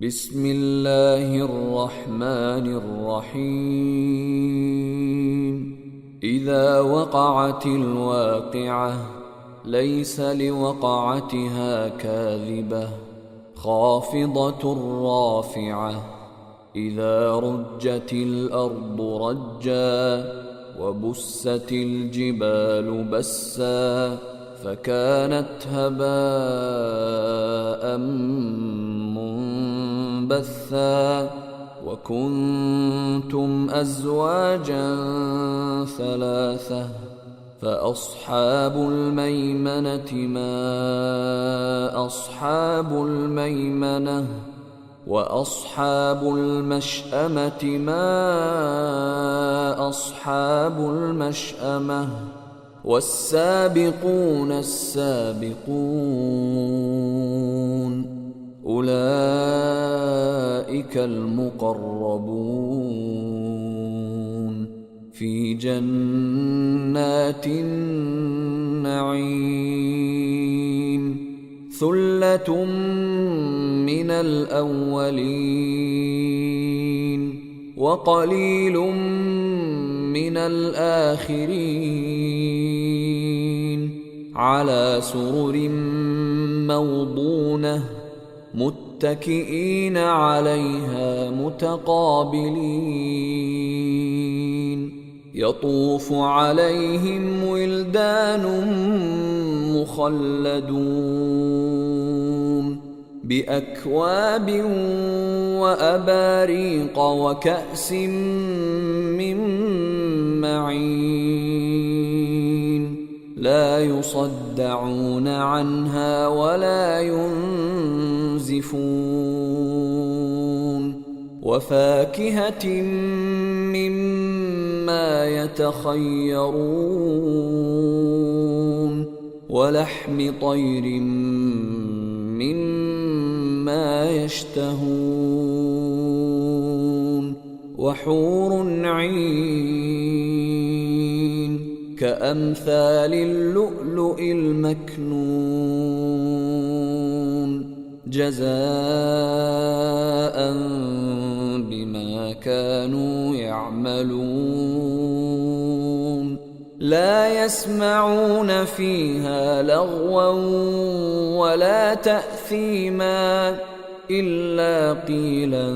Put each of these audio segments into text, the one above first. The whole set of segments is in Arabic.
بسم الله الرحمن الرحيم إذا وقعت الواقعة ليس لوقعتها كاذبة خافضة رافعة إذا رجت الأرض رجا وبست الجبال بسا فكانت هباء منبثا وكنتم أزواجا ثلاثة فأصحاب الميمنة ما أصحاب الميمنة وأصحاب المشأمة ما أصحاب المشأمة والسابقون السابقون أولئك المقربون في جنات النعيم ثلة من الأولين وقليل من الآخرين على سرر موضونة متكئين عليها متقابلين يطوف عليهم ولدان مخلدون بأكواب وأباريق وكأس من معين لا يصدعون عنها ولا ينزفون وفاكهة مما يتخيرون ولحم طير مما يشتهون وحور عين كأمثال اللؤلؤ المكنون جزاء بما كانوا يعملون لا يسمعون فيها لغوا ولا تأثيما إلا قيلا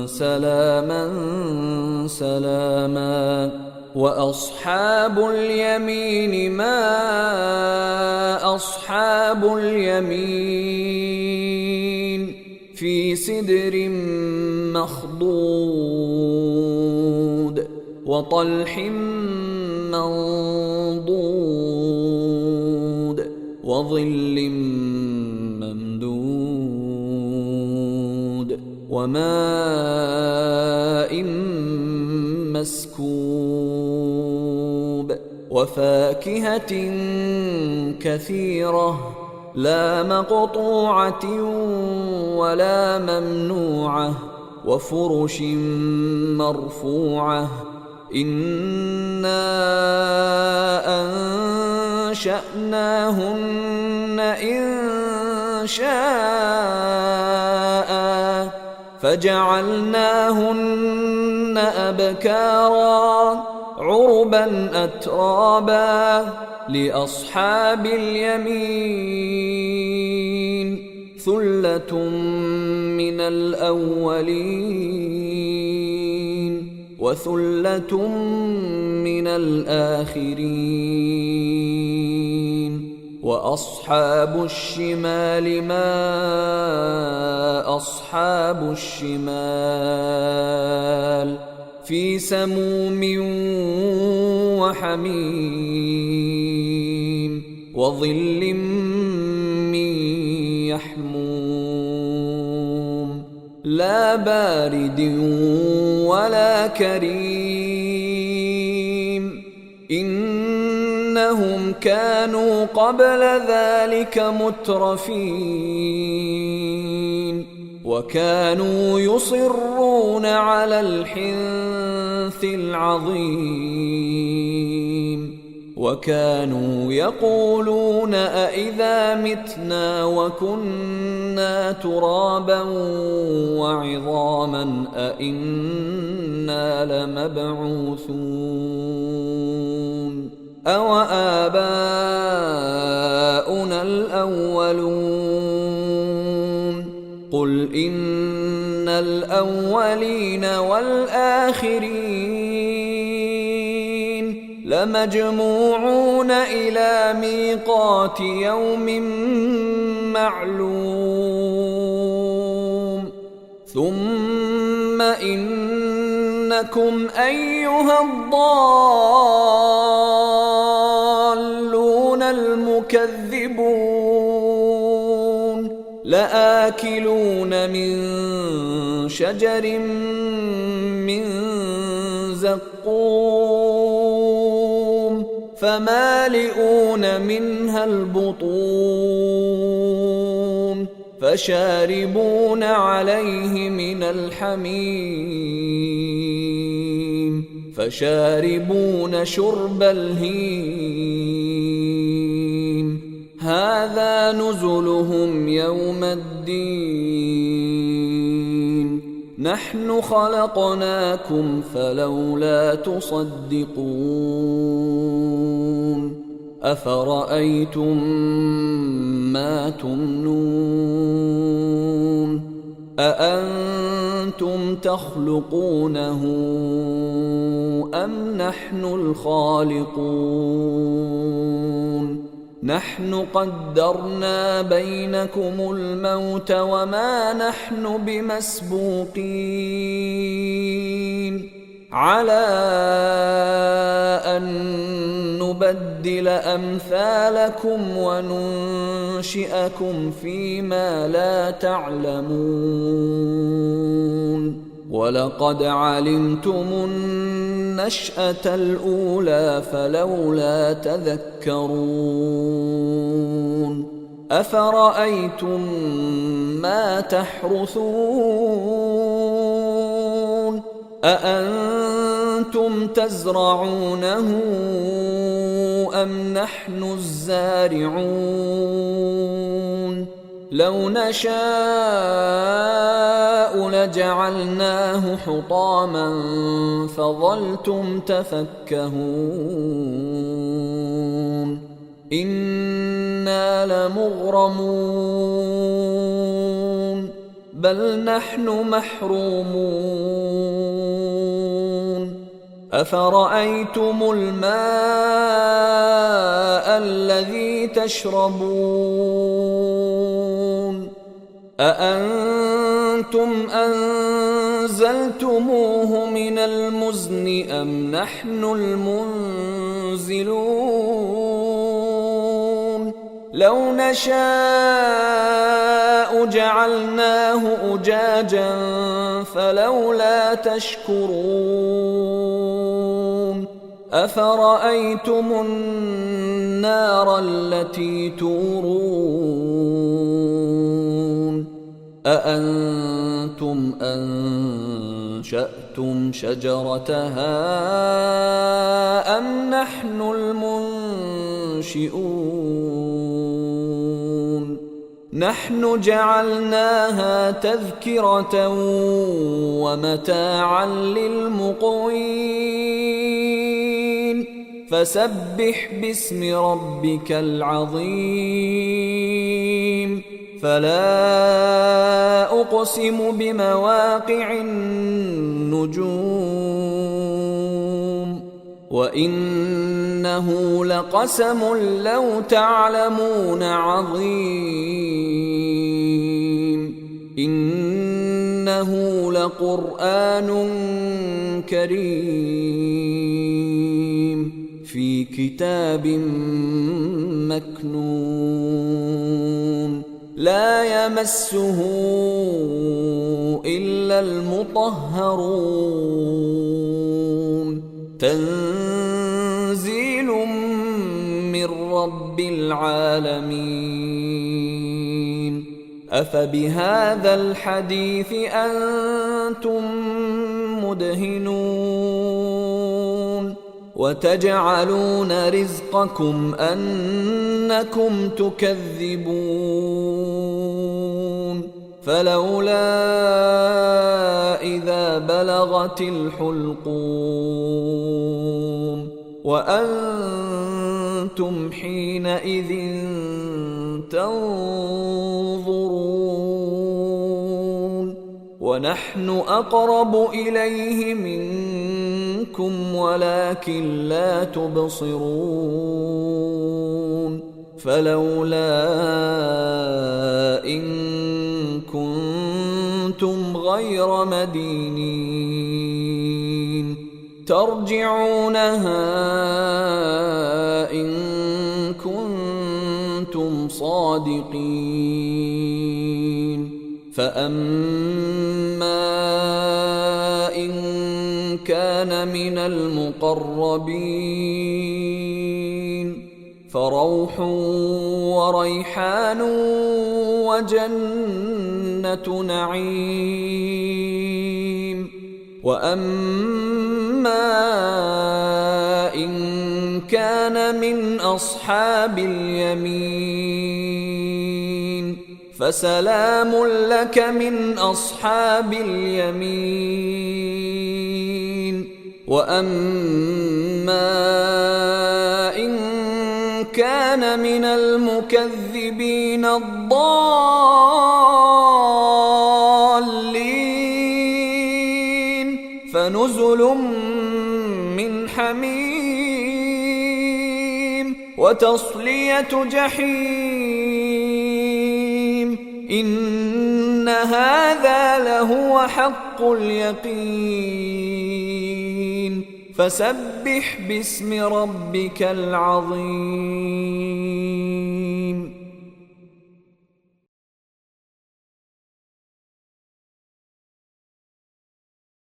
سلاما سلاما وأصحاب اليمين ما أصحاب اليمين في سدر مخضود وطلح منضود وظل ممدود وماء مسكوب وفاكهة كثيرة لا مقطوعة ولا ممنوعة وفرش مرفوعة إنا أنشأناهن إنشاء فجعلناهن أبكارا عربا أترابا لأصحاب اليمين ثلة من الأولين وثلة من الآخرين وأصحاب الشمال ما أصحاب الشمال في سموم وحميم وظل من يحموم لا بارد ولا كريم إنهم كانوا قبل ذلك مترفين وكانوا يصرون على الحنث العظيم وكانوا يقولون أإذا متنا وكنا ترابا وعظاما أإنا لمبعوثون أوآباؤنا الأولون قل إن الأولين والآخرين لمجموعون إلى ميقات يوم معلوم ثم إنكم أيها الضالون المكذبون لآكلون من شجر من زقوم فمالئون منها البطون فشاربون عليه من الحميم فشاربون شرب الهيم هذا نزلهم يوم الدين نحن خلقناكم فلولا تصدقون أفرأيتم ما تمنون أأنتم تخلقونه أم نحن الخالقون نحن قدرنا بينكم الموت وما نحن بمسبوقين على أن نبدل أمثالكم وننشئكم فيما لا تعلمون ولقد علمتم النشأة الأولى فلولا تذكرون أفرأيتم ما تحرثون أأنتم تزرعونه أم نحن الزارعون لو نشاء لجعلناه حطاما فظلتم تفكهون إنا لمغرمون بل نحن محرومون أفرأيتم الماء الذي تشربون أأنتم أنزلتموه من المزن أم نحن المنزلون لو نشاء جعلناه أجاجا فلولا تشكرون أفرأيتم النار التي تورون أأنتم أنشأتم شجرتها أم نحن المنشئون نحن جعلناها تذكرة ومتاعا للمقوين فسبح باسم ربك العظيم فلا أقسم بمواقع النجوم وإنه لقسم لو تعلمون عظيم إنه لقرآن كريم في كتاب مكنون لا يمسه إلا المطهرون تنزيل من رب العالمين أفبهذا الحديث أنتم مدهنون وتجعلون رزقكم أنكم تكذبون فلولا إذا بلغت الحلقوم وأنتم حينئذ تنظرون ونحن أقرب إليه منكم ولكن لا تبصرون فلولا إن كنتم غير مدينين ترجعونها إن كنتم صادقين فأما إن كان من المقربين فروح وريحان وجنة نعيم وأما إن كان من أصحاب اليمين فسلام لك من أصحاب اليمين وأما إن كان من المكذبين الضالين فنزل من حميم وتصلية جحيم إن هذا لهو حق اليقين فسبح باسم ربك العظيم.